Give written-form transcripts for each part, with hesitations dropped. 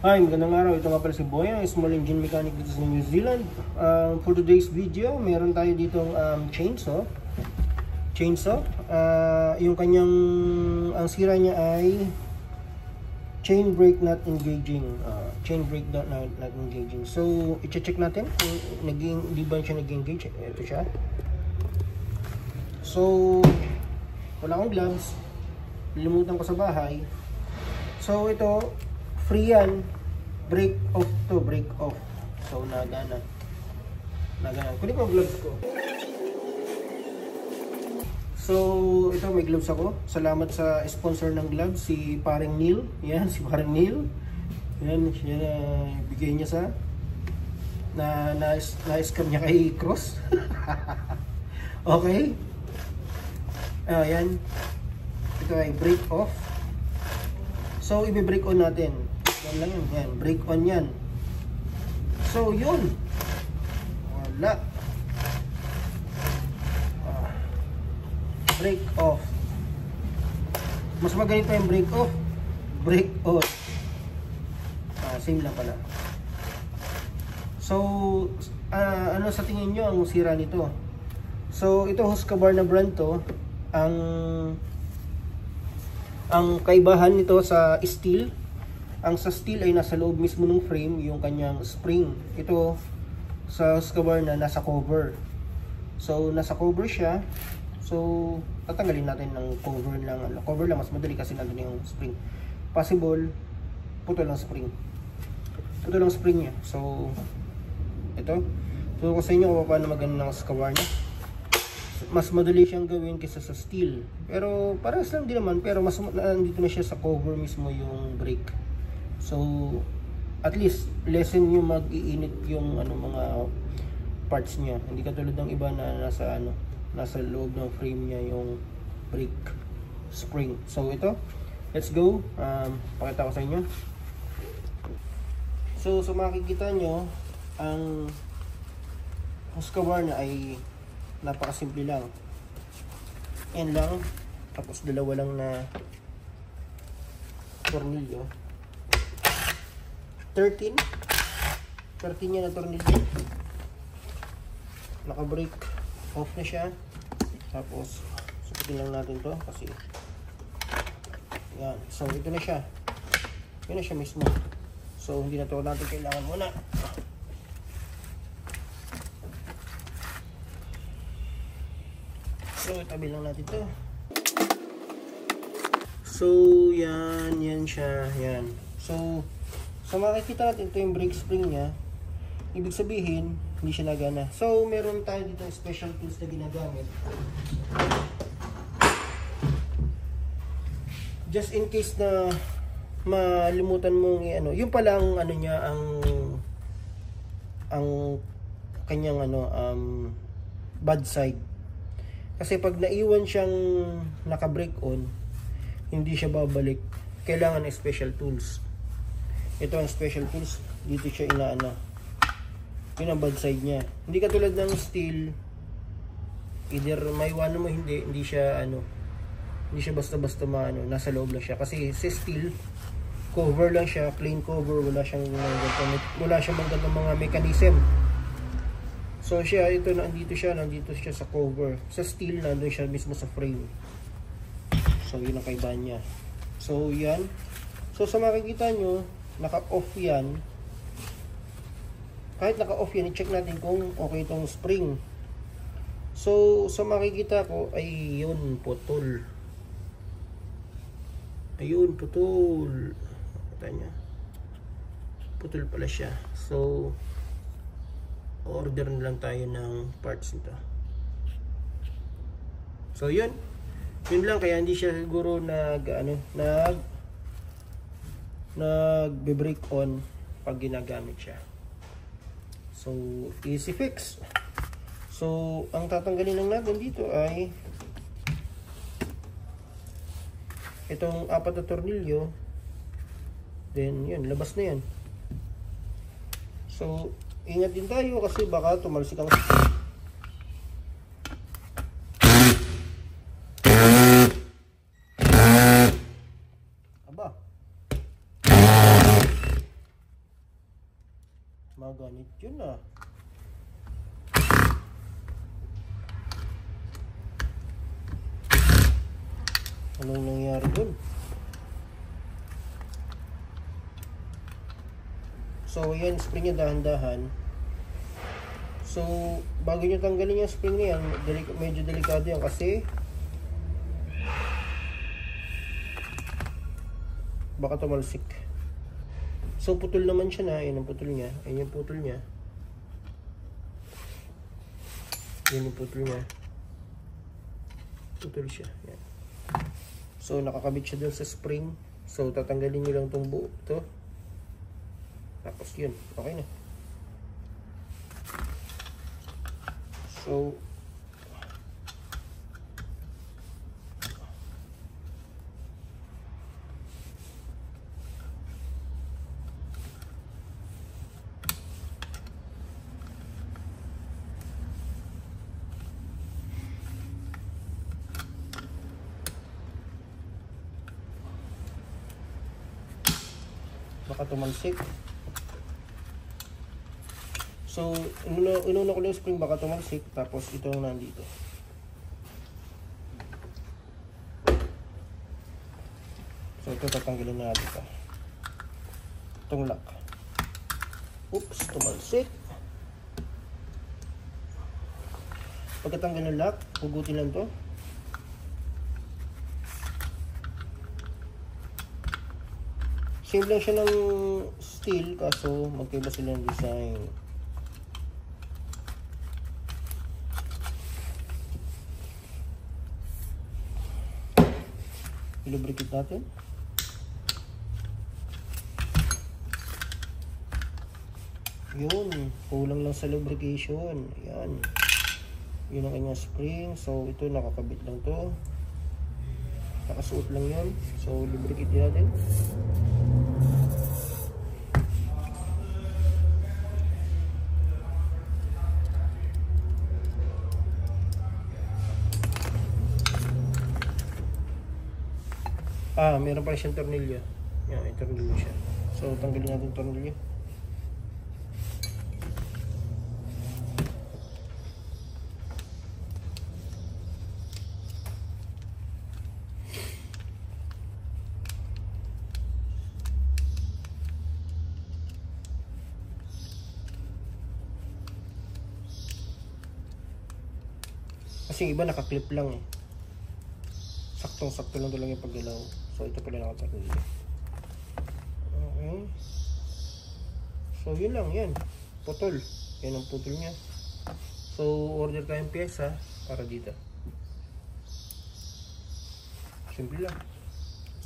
Hi, magandang araw. Ito nga pala si Boy, ang small engine mechanic dito sa New Zealand. For today's video, meron tayo ditong chainsaw. Yung kanyang, ang sira niya ay chain brake not engaging. Not engaging. So, i-check natin kung di ba siya nag-engage. Ito siya. So, wala akong gloves. Nilimutan ko sa bahay. So, ito, free yan. Break off to, break off. So, nagana. Kunin ko ang gloves ko. So, ito may gloves ako. Salamat sa sponsor ng gloves, si Paring Neil. Yan, si Paring Neil. Yan, bigay niya sa na-scam niya kay Cross. Okay. Yan. Ito ay break off. So, i-break on natin. Yan lang yun. Yan. Break on yan. So, yun. Wala. Break off. Mas magaling pa yung break off. Break on. Same lang pala. So, ano sa tingin nyo ang sira nito? So, ito Husqvarna brand to. Ang kaibahan nito sa steel, ang sa steel ay nasa loob mismo ng frame yung kanyang spring. Ito sa Husqvarna nasa cover. So nasa cover siya. So tatanggalin natin ng cover lang. Cover lang mas madali kasi nandun yung spring. Possible putol lang spring. Putol lang spring niya. So ito. So ko sa inyo kung paano magano ng Husqvarna. Mas madali siyang gawin kaysa sa steel. Pero parehas lang din naman, pero mas nandito na siya sa cover mismo yung brake. So at least lessen yung mag-iinit yung mga parts niya. Hindi katulad ng iba na nasa loob ng frame niya yung brake spring. So ito, let's go. Pakita ko sa inyo. So makikita nyo ang Husqvarna ay napakasimple lang. Yan lang. Tapos dalawa lang na tornilyo. 13 yan na tornilyo. Naka-break off na siya. Tapos sukutin lang natin to kasi yan. So ito na siya. Yan na siya mismo. So hindi na to natin kailangan muna. So itabi lang natin to. So yan siya. Yan. So makikita natin ito yung brake spring niya. Ibig sabihin hindi siya nagana. So meron tayo dito special tools na ginagamit. Just in case na malimutan mong yung pala ang niya ang kanyang bad side. Kasi pag naiwan siyang naka-brake on, hindi siya babalik. Kailangan ng special tools. Ito ang special tools. Dito siya yun ang bad side niya. Hindi katulad ng steel. Either may iwanan mo hindi siya basta-basta nasa loob lang siya. Kasi sa steel, cover lang siya, plain cover, wala siyang magandang mga mechanism. So siya, nandito siya sa cover. Sa steel, nandun siya mismo sa frame. So yun ang kaibahan niya. So yan. So sa makikita nyo, naka-off yan. Kahit naka-off yan, i-check natin kung okay itong spring. So sa makikita ko, ay yun, putol. Ayun, putol. Kita niya. Putol pala siya. So order na lang tayo ng parts nito. So yun lang, kaya hindi siya siguro nagbe-break on pag ginagamit siya. So easy fix. So ang tatanggalin lang natin dito ay itong 4 na tornilyo. Then yun, labas na yan. So ingat din tayo kasi baka tumalsik ang gumaganit yun ah. Anong nangyari dun? So yan, spring niya dahan-dahan. So bago nyo tanggalin yung spring na yan, medyo delikado yan kasi baka tumalsik. So putol naman siya na. Ayan ang putol niya. Ayan yung putol niya. Ayan yung putol niya. Putol siya. Ayan. So nakakabit siya dun sa spring. So tatanggalin nyo lang itong buo. Ito. Tapos yun. Okay na. So baka tumalsik. So, inuna ko lang yung spring baka tumalsik. Tapos ito ang nandito. So, ito tatanggalin na natin ito. Itong lock. Oops, tumalsik. Pagkatanggal ng lock, hugutin lang ito. Same lang siya ng steel, kaso magkaiba sila ng design. I-lubricate natin. Yun, kulang lang sa lubrication. Ayan. Yun ang kanyang spring. So ito nakakabit lang to. Nakasuot lang yun. So lubricate natin. Meron pa siyang tornilyo. Yan, may tornilyo siya. So, tanggalin natin yung tornilyo. Kasi iba nakaklip lang eh. Saktong-sakto lang talaga yung paggalaw. So ito pala nakatornilyo. Okay. So yun lang, yan. Putol. Yan ang putol niya. So order tayong pyesa para dito. Simple lang.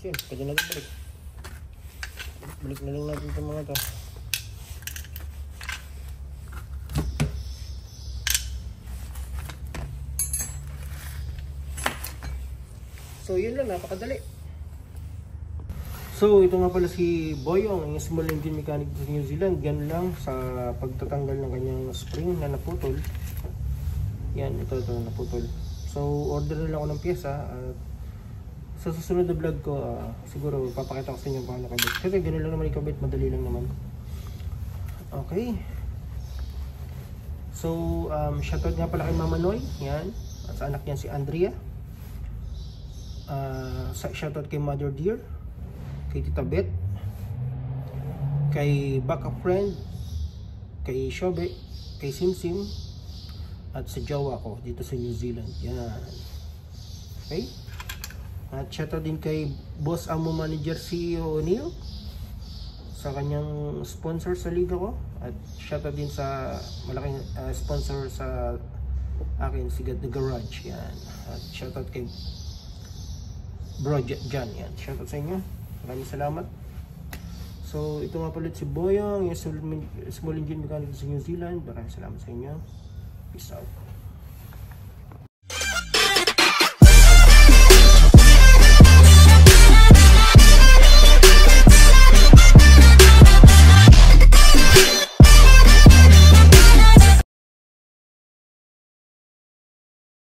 So yun, pwede natin balik. Balik na lang natin itong mga to. So yun lang, napakadali. So ito nga pala si Boyong, yung small engine mechanic sa New Zealand. Yan lang sa pagtatanggal ng kanyang spring na naputol. Yan, ito naputol. So order na lang ako ng pyesa. At sa susunod na vlog ko, siguro papakita ko sa inyo paano kabit. Kasi ganoon lang naman ikabit, madali lang naman. Okay. So shoutout nga pala kay Mama Noy. Yan, at sa anak niyan si Andrea. Shoutout kay Mother Dear, kay Tita Beth, kay Backup Friend, kay Shobe, kay Simsim, at sa jowa ko dito sa New Zealand. Yan. Okay? At shoutout din kay Boss Amo Manager CEO O'Neil sa kanyang sponsor sa liga ko. At shoutout din sa malaking sponsor sa akin, si The Garage. Yan. At shoutout kay Bro John. Yan. Shoutout sa inyo. Maraming salamat. So ito nga pala si Boyong, yung small engine mechanic sa New Zealand. Maraming salamat sa inyo. Peace out.